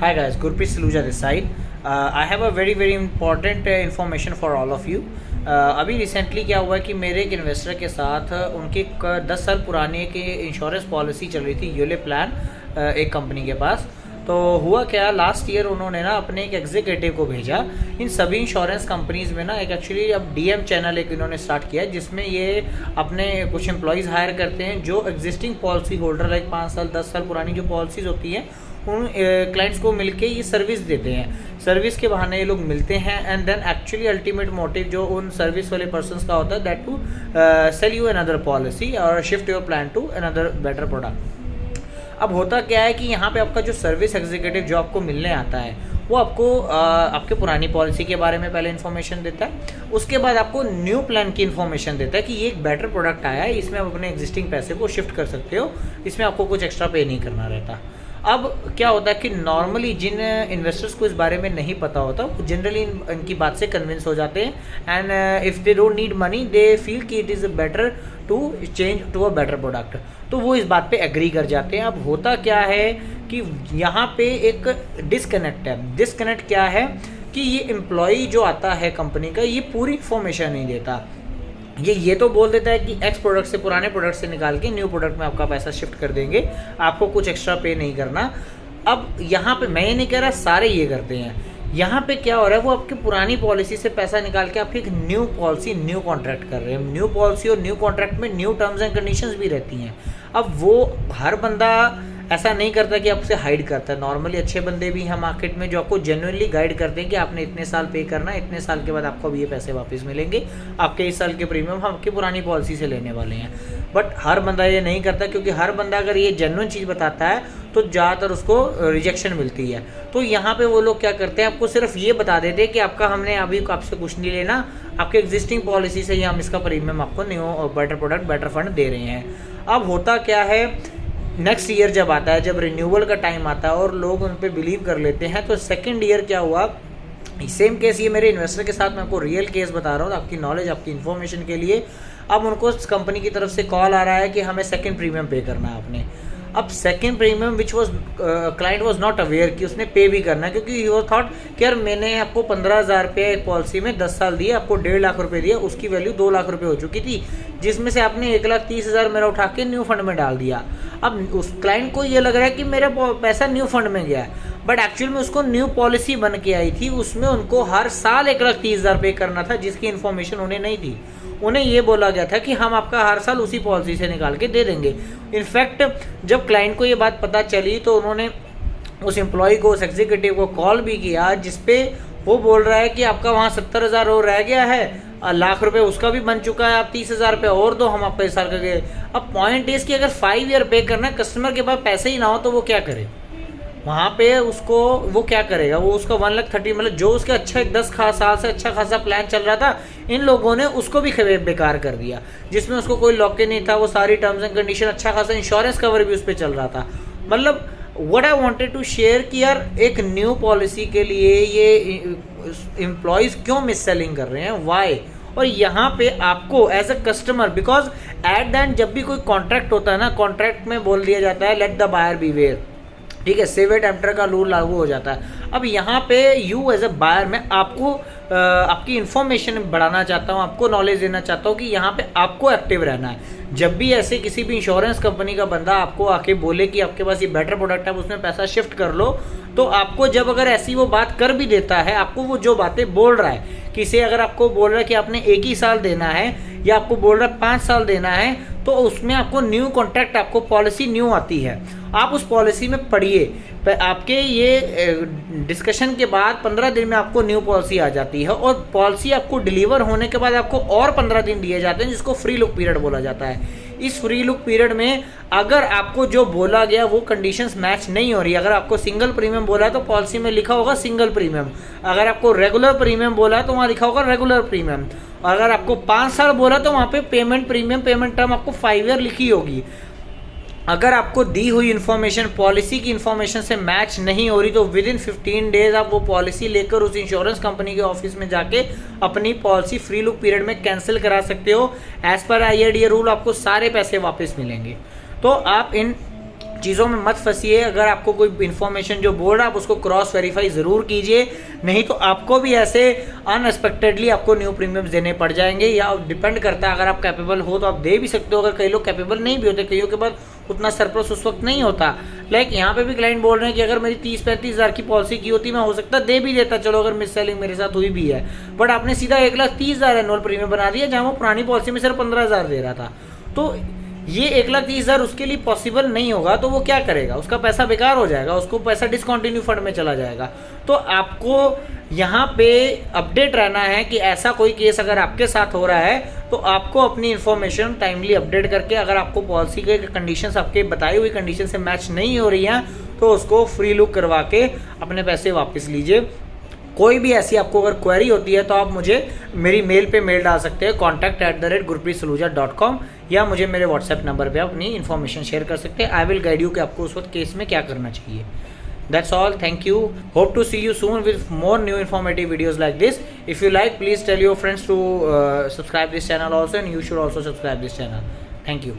Hi guys, Gurpreet Saluja this side. I have a very important information for all of you. अभी recently क्या हुआ कि मेरे एक इन्वेस्टर के साथ उनकी 10 साल पुरानी एक इंश्योरेंस पॉलिसी चल रही थी यूले प्लान एक कंपनी के पास। तो हुआ क्या, लास्ट ईयर उन्होंने ना अपने एक एग्जीक्यूटिव को भेजा इन सभी इंश्योरेंस कंपनीज़ में ना एक एक्चुअली अब डीएम चैनल एक इन्होंने स्टार्ट किया है जिसमें ये अपने कुछ एम्प्लॉयज़ हायर करते हैं जो एग्जिस्टिंग पॉलिसी होल्डर लाइक 5 साल 10 साल पुरानी जो पॉलिसीज़ होती हैं उन क्लाइंट्स को मिलके ये सर्विस देते हैं। सर्विस के बहाने ये लोग मिलते हैं and then actually ultimate motive जो उन सर्विस वाले पर्सनस का होता है that to sell you another policy और shift your plan to another better product. अब होता क्या है कि यहाँ पे आपका जो सर्विस एग्जीक्यूटिव जो आपको मिलने आता है वो आपको आपके पुरानी पॉलिसी के बारे में पहले इन्फॉर्मेशन देता है, उसके बाद आपको न्यू प्लान की इन्फॉर्मेशन देता है कि ये एक बेटर प्रोडक्ट आया है, इसमें आप अपने एग्जिस्टिंग पैसे को शिफ्ट कर सकते हो, इसमें आपको कुछ एक्स्ट्रा पे नहीं करना रहता। अब क्या होता है कि नॉर्मली जिन इन्वेस्टर्स को इस बारे में नहीं पता होता वो जनरली इनकी बात से कन्विंस हो जाते हैं and if they don't need money they feel कि it is better to change to a better product, तो वो इस बात पे एग्री कर जाते हैं। अब होता क्या है कि यहाँ पे एक डिस्कनेक्ट है। डिस्कनेक्ट क्या है कि ये एम्प्लॉई जो आता है कंपनी का ये पूरी इन्फॉर्मेशन नहीं देता। ये तो बोल देता है कि एक्स प्रोडक्ट से पुराने प्रोडक्ट से निकाल के न्यू प्रोडक्ट में आपका पैसा शिफ्ट कर देंगे, आपको कुछ एक्स्ट्रा पे नहीं करना। अब यहाँ पे मैं ये नहीं कह रहा सारे ये करते हैं, यहाँ पे क्या हो रहा है वो आपकी पुरानी पॉलिसी से पैसा निकाल के आपकी एक न्यू पॉलिसी न्यू कॉन्ट्रैक्ट कर रहे हैं। न्यू पॉलिसी और न्यू कॉन्ट्रैक्ट में न्यू टर्म्स एंड कंडीशंस भी रहती हैं। अब वो हर बंदा ऐसा नहीं करता कि आपसे हाइड करता है। नॉर्मली अच्छे बंदे भी हैं मार्केट में जो आपको जेन्युइनली गाइड करते हैं कि आपने इतने साल पे करना है, इतने साल के बाद आपको अब ये पैसे वापस मिलेंगे, आपके इस साल के प्रीमियम हम आपकी पुरानी पॉलिसी से लेने वाले हैं। बट हर बंदा ये नहीं करता क्योंकि हर बंदा अगर ये जेन्युइन चीज़ बताता है तो ज़्यादातर उसको रिजेक्शन मिलती है। तो यहाँ पे वो लोग क्या करते हैं, आपको सिर्फ ये बता देते हैं कि आपका हमने अभी आपसे कुछ नहीं लेना, आपके एग्जिस्टिंग पॉलिसी से ही हम इसका प्रीमियम आपको new better product better fund दे रहे हैं। अब होता क्या है, नेक्स्ट ईयर जब आता है, जब रिन्यूअल का टाइम आता है और लोग उन पर बिलीव कर लेते हैं, तो सेकेंड ईयर क्या हुआ, सेम केस ये मेरे इन्वेस्टर के साथ मैं आपको रियल केस बता रहा हूँ आपकी नॉलेज आपकी इन्फॉर्मेशन के लिए। अब उनको कंपनी की तरफ से कॉल आ रहा है कि हमें सेकंड प्रीमियम पे करना है आपने। अब second premium which was client was not aware कि उसने पे भी करना है, क्योंकि वो थॉट कि यार मैंने आपको 15,000 रुपये पॉलिसी में 10 साल दिए, आपको 1.5 लाख रुपए दिया, उसकी वैल्यू 2 लाख रुपए हो चुकी थी, जिसमें से आपने 1,30,000 मेरा उठा के न्यू फंड में डाल दिया। अब उस क्लाइंट को ये लग रहा है कि मेरा पैसा न्यू फंड में गया है, बट एक्चुअल में उसको न्यू पॉलिसी बन के आई थी, उसमें उनको हर साल 1,30,000 पे करना था, जिसकी इन्फॉर्मेशन उन्हें नहीं थी। उन्हें ये बोला गया था कि हम आपका हर साल उसी पॉलिसी से निकाल के दे देंगे। इनफैक्ट जब क्लाइंट को ये बात पता चली तो उन्होंने उस एम्प्लॉय को, उस एग्जीक्यूटिव को कॉल भी किया, जिसपे वो बोल रहा है कि आपका वहाँ 70,000 और रह गया है, लाख रुपए उसका भी बन चुका है, आप 30,000 रुपये और दो, हम आपका इस साल का गए। अब पॉइंट इज कि अगर 5 ईयर पे करना है, कस्टमर के पास पैसे ही ना हो तो वो क्या करे, वहाँ पे उसको वो क्या करेगा, वो उसका 1,30,000 मतलब जो उसका अच्छा 10 साल से अच्छा खासा प्लान चल रहा था, इन लोगों ने उसको भी बेकार कर दिया, जिसमें उसको कोई लॉक इन नहीं था, वो सारी टर्म्स एंड कंडीशन, अच्छा खासा इंश्योरेंस कवर भी उस पर चल रहा था। मतलब what I wanted to share कि यार एक न्यू पॉलिसी के लिए ये एम्प्लॉयज़ क्यों मिस सेलिंग कर रहे हैं, वाई। और यहाँ पे आपको as a customer, because at the end जब भी कोई कॉन्ट्रैक्ट होता है ना, कॉन्ट्रैक्ट में बोल दिया जाता है लेट द बायर बीवेयर, ठीक है, सेव इट एफ्टर का रूल लागू हो जाता है। अब यहाँ पे यू एज अ बायर मैं आपको आपकी इन्फॉर्मेशन बढ़ाना चाहता हूँ, आपको नॉलेज देना चाहता हूँ कि यहाँ पे आपको एक्टिव रहना है। जब भी ऐसे किसी भी इंश्योरेंस कंपनी का बंदा आपको आके बोले कि आपके पास ये बेटर प्रोडक्ट है, उसमें पैसा शिफ्ट कर लो, तो आपको जब अगर ऐसी वो बात कर भी देता है, आपको वो जो बातें बोल रहा है, किसी अगर आपको बोल रहा है कि आपने 1 ही साल देना है या आपको बोल रहा है 5 साल देना है, तो उसमें आपको न्यू कॉन्ट्रैक्ट, आपको पॉलिसी न्यू आती है, आप उस पॉलिसी में पढ़िए। आपके ये डिस्कशन के बाद 15 दिन में आपको न्यू पॉलिसी आ जाती है और पॉलिसी आपको डिलीवर होने के बाद आपको और 15 दिन दिए जाते हैं, जिसको फ्री लुक पीरियड बोला जाता है। इस फ्री लुक पीरियड में अगर आपको जो बोला गया वो कंडीशंस मैच नहीं हो रही, अगर आपको सिंगल प्रीमियम बोला है तो पॉलिसी में लिखा होगा सिंगल प्रीमियम, अगर आपको रेगुलर प्रीमियम बोला है तो वहाँ लिखा होगा रेगुलर प्रीमियम, अगर आपको 5 साल बोला तो वहाँ पे पेमेंट प्रीमियम पेमेंट टर्म आपको 5 ईयर लिखी होगी। अगर आपको दी हुई इन्फॉर्मेशन पॉलिसी की इन्फॉर्मेशन से मैच नहीं हो रही तो विद इन 15 डेज आप वो पॉलिसी लेकर उस इंश्योरेंस कंपनी के ऑफिस में जाके अपनी पॉलिसी फ्री लुक पीरियड में कैंसिल करा सकते हो। एज पर IRDA रूल आपको सारे पैसे वापस मिलेंगे। तो आप इन चीज़ों में मत फंसिए। अगर आपको कोई इन्फॉर्मेशन जो बोल रहा है आप उसको क्रॉस वेरीफाई ज़रूर कीजिए, नहीं तो आपको भी ऐसे अनएक्सपेक्टेडली आपको न्यू प्रीमियम्स देने पड़ जाएंगे। या डिपेंड करता है, अगर आप कैपेबल हो तो आप दे भी सकते हो, अगर कई लोग कैपेबल नहीं भी होते, कईयों के बाद उतना सरप्लस उस वक्त नहीं होता। लाइक यहाँ पे भी क्लाइंट बोल रहे हैं कि अगर मेरी 30-35 हज़ार की पॉलिसी की होती मैं हो सकता दे भी देता, चलो अगर मिस सेलिंग मेरे साथ हुई भी है, बट आपने सीधा 1,30,000 एनुअल प्रीमियम बना दिया जहाँ वो पुरानी पॉलिसी में सिर्फ 15,000 दे रहा था। तो ये 1,30,000 उसके लिए पॉसिबल नहीं होगा, तो वो क्या करेगा, उसका पैसा बेकार हो जाएगा, उसको पैसा डिसकंटिन्यू फंड में चला जाएगा। तो आपको यहाँ पे अपडेट रहना है कि ऐसा कोई केस अगर आपके साथ हो रहा है तो आपको अपनी इन्फॉर्मेशन टाइमली अपडेट करके, अगर आपको पॉलिसी के कंडीशंस आपके बताई हुई कंडीशन से मैच नहीं हो रही हैं तो उसको फ्री लुक करवा के अपने पैसे वापस लीजिए। कोई भी ऐसी आपको अगर क्वेरी होती है तो आप मुझे मेरी मेल पे मेल डाल सकते हैं contact@gurpreetsoluja.com, या मुझे मेरे व्हाट्सएप नंबर पे अपनी इन्फॉर्मेशन शेयर कर सकते हैं। आई विल गाइड यू कि आपको उस वक्त केस में क्या करना चाहिए। That's all. Thank you. Hope to see you soon with more new informative videos like this. If you like, please tell your friends to subscribe this channel also, and you should also subscribe this channel. Thank you.